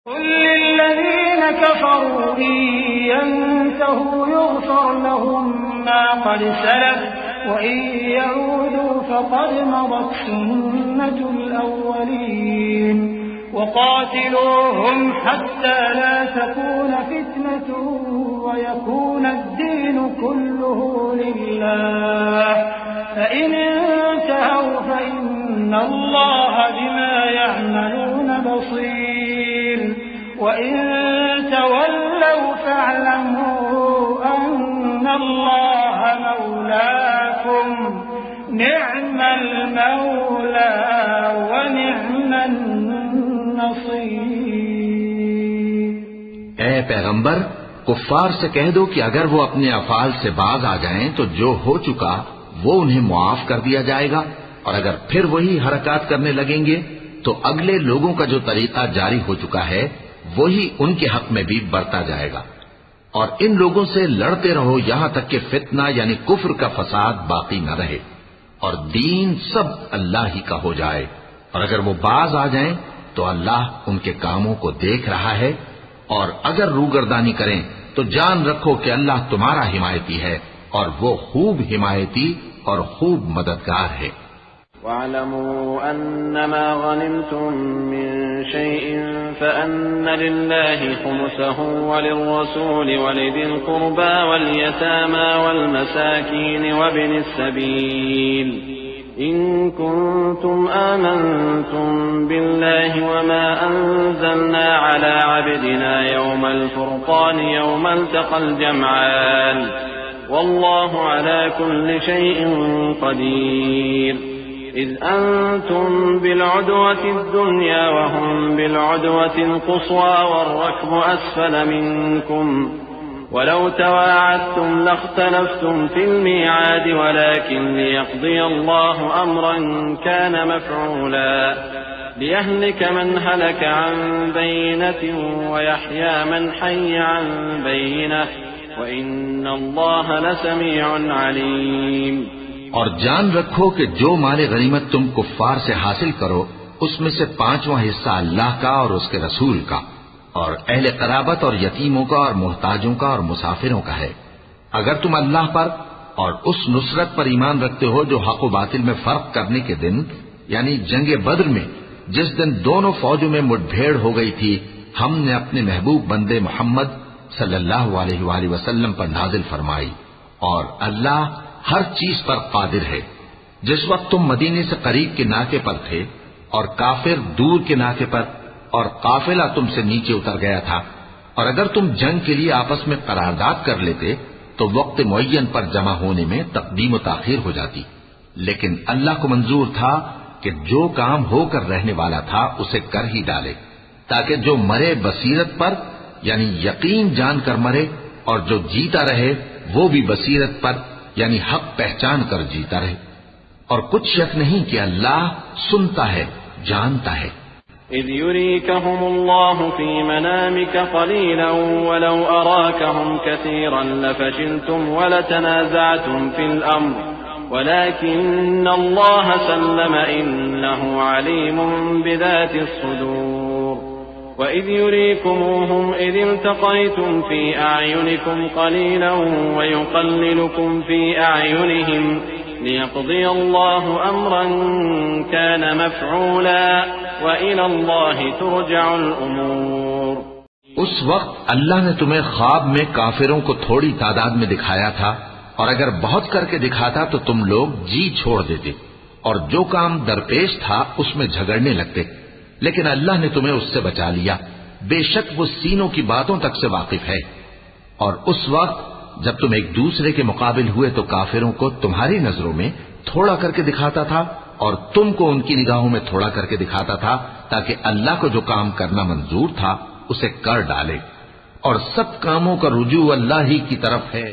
कुल लिल्लज़ीना कफ़रू इन यंतहू युग़फ़र लहुम मा क़द सलफ़ व इन यऊदू फ़क़द मदत सुन्नतुल अव्वलीन वक़ातिलूहुम हत्ता ला तकून फ़ित्नतुन व यकून अद्दीनु कुल्लुहु लिल्लाह फ़इन इंतहव फ़इन्नल्लाह बिमा यअमलून बसीर वइन तवल्लव फ़अलमू अन्नल्लाह मौलाकुम निअमल मौला व निअमन नसीर। ऐ पैगंबर, कुफ्फार से कह दो कि अगर वो अपने अफाल से बाज आ जाएं तो जो हो चुका वो उन्हें मुआफ कर दिया जाएगा, और अगर फिर वही हरकत करने लगेंगे तो अगले लोगों का जो तरीका जारी हो चुका है वही उनके हक में भी बरता जाएगा। और इन लोगों से लड़ते रहो यहां तक कि फितना यानी कुफ्र का फसाद बाकी न रहे और दीन सब अल्लाह ही का हो जाए। और अगर वो बाज आ जाएं तो अल्लाह उनके कामों को देख रहा है, और अगर रूगर्दानी करें तो जान रखो कि अल्लाह तुम्हारा हिमायती है और वो खूब हिमायती और खूब मददगार है। वअलमू अन्नमा गनिमतुम मिन शैइन फअन्न लिल्लाहि खुमुसहु वलिर्रसूलि वलिदिल कुर्बा वलयतामा वलमसाकीन वबिनिस सबील इन कुंतुम आमनतुम बिल्लाहि वमा अंज़लना अला अब्दिना यौमल फुरक़ान यौमल तक़ल जमआन वल्लाहु अला कुल्लि शैइन क़दीर। इज़ अंतुम बिलउदवति दुन्या वहुम बिलउदवति क़ुस्वा वर्रक्बु अस्फल मिनकुम वलौ तवाअदतुम लख्तलफ्तुम फिल मिआद वलाकिन लियक़्दिय अल्लाहु अम्रन कान मफ़ऊला लियहलिक मन हलक अन बय्यिनतिन वयहया मन हय्य अन बय्यिनह व इन्नल्लाह लसमीउन अलीम। और जान रखो कि जो माले गनीमत तुम कुफ्फार से हासिल करो उसमें से 5वां हिस्सा अल्लाह का और उसके रसूल का और अहले क़राबत और यतीमों का और मुहताजों का और मुसाफिरों का है। अगर तुम अल्लाह पर और उस नुसरत पर ईमान रखते हो जो हक व बातिल में फर्क करने के दिन यानी जंगे बद्र में जिस दिन दोनों फौजों में मुठभेड़ हो गई थी, हमने अपने महबूब बंदे मोहम्मद सल्लल्लाहु अलैहि वसल्लम पर नाजिल फरमाई, और अल्लाह हर चीज पर कादिर है। जिस वक्त तुम मदीने से करीब के नाके पर थे और काफिर दूर के नाके पर और काफिला तुमसे नीचे उतर गया था, और अगर तुम जंग के लिए आपस में करारदाद कर लेते तो वक्त मुअय्यन पर जमा होने में तकदीम व ताखीर हो जाती, लेकिन अल्लाह को मंजूर था कि जो काम होकर रहने वाला था उसे कर ही डाले, ताकि जो मरे बसीरत पर यानी यकीन जानकर मरे और जो जीता रहे वो भी बसीरत पर यानी हक पहचान कर जीता रहे। और कुछ शक नहीं कि अल्लाह सुनता है, जानता है। इज़ युरीकहुमुल्लाहु फी मनामिक क़लीलन वलौ अराकहुम कसीरन लफशिलतुम वलतनाज़अतुम फिल अम्र वलाकिन्नल्लाह सल्लम इन्नहु अलीमुन बिज़ातिस सुदूर। वइज़ युरीकुमूहुम इज़ इल्तक़यतुम फी अअयुनिकुम क़लीलन वयुक़ल्लिलुकुम फी अअयुनिहिम लियक़दिय अल्लाहु अम्रन कान मफ़ऊला व इलल्लाहि तुरजअुल उमूर। उस वक्त अल्लाह ने तुम्हें ख्वाब में काफिरों को थोड़ी तादाद में दिखाया था, और अगर बहुत करके दिखाता तो तुम लोग जी छोड़ देते और जो काम दरपेश था उसमें झगड़ने लगते, लेकिन अल्लाह ने तुम्हें उससे बचा लिया। बेशक वो सीनों की बातों तक से वाकिफ है। और उस वक्त जब तुम एक दूसरे के मुकाबिल हुए तो काफिरों को तुम्हारी नजरों में थोड़ा करके दिखाता था और तुमको उनकी निगाहों में थोड़ा करके दिखाता था, ताकि अल्लाह को जो काम करना मंजूर था उसे कर डाले। और सब कामों का रुजू अल्लाह ही की तरफ है।